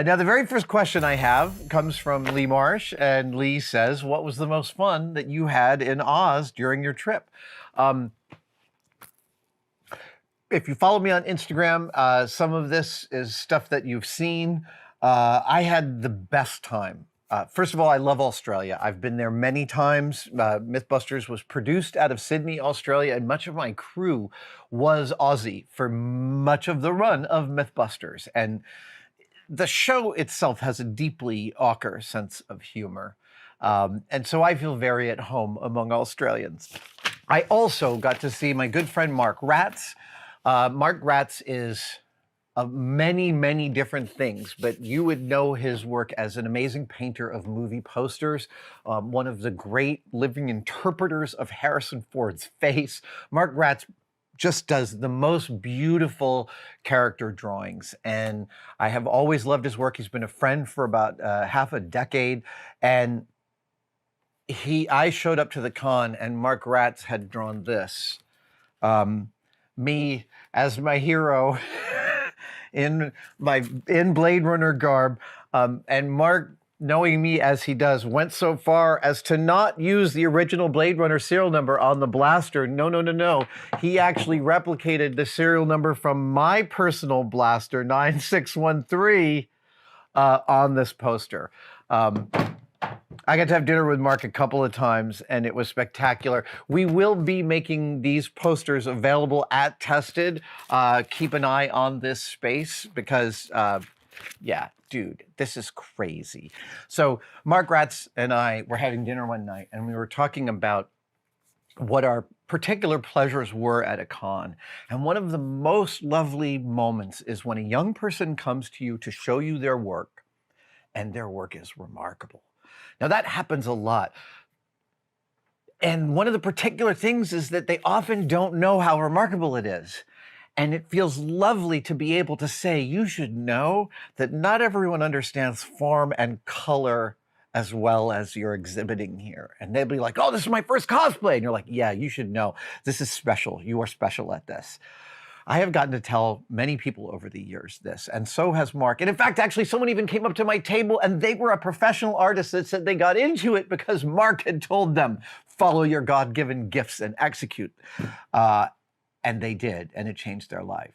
Now, the very first question I have comes from Lee Marsh, and Lee says, what was the most fun that you had in Oz during your trip? If you follow me on Instagram, some of this is stuff that you've seen. I had the best time. First of all, I love Australia. I've been there many times. Mythbusters was produced out of Sydney, Australia, and much of my crew was Aussie for much of the run of Mythbusters. And the show itself has a deeply Auker sense of humor. And so I feel very at home among Australians. I also got to see my good friend Mark Ratz. Mark Ratz is many, many different things, but you would know his work as an amazing painter of movie posters, one of the great living interpreters of Harrison Ford's face. Mark Ratz just does the most beautiful character drawings, and I have always loved his work. He's been a friend for about half a decade, and I showed up to the con, and Mark Ratz had drawn this. Me as my hero in Blade Runner garb, and Mark, knowing me as he does, went so far as to not use the original Blade Runner serial number on the blaster. No. He actually replicated the serial number from my personal blaster, 9613, on this poster. I got to have dinner with Mark a couple of times, and it was spectacular. We will be making these posters available at Tested. Keep an eye on this space because, yeah, dude, this is crazy. So Mark Ratz and I were having dinner one night, and we were talking about what our particular pleasures were at a con. And one of the most lovely moments is when a young person comes to you to show you their work, and their work is remarkable. Now, that happens a lot. And one of the particular things is that they often don't know how remarkable it is. And it feels lovely to be able to say, you should know that not everyone understands form and color as well as you're exhibiting here. And they'll be like, oh, this is my first cosplay. And you're like, yeah, you should know. This is special. You are special at this. I have gotten to tell many people over the years this, and so has Mark. And in fact, actually, someone even came up to my table, and they were a professional artist that said they got into it because Mark had told them, follow your God-given gifts and execute. And they did, and it changed their life.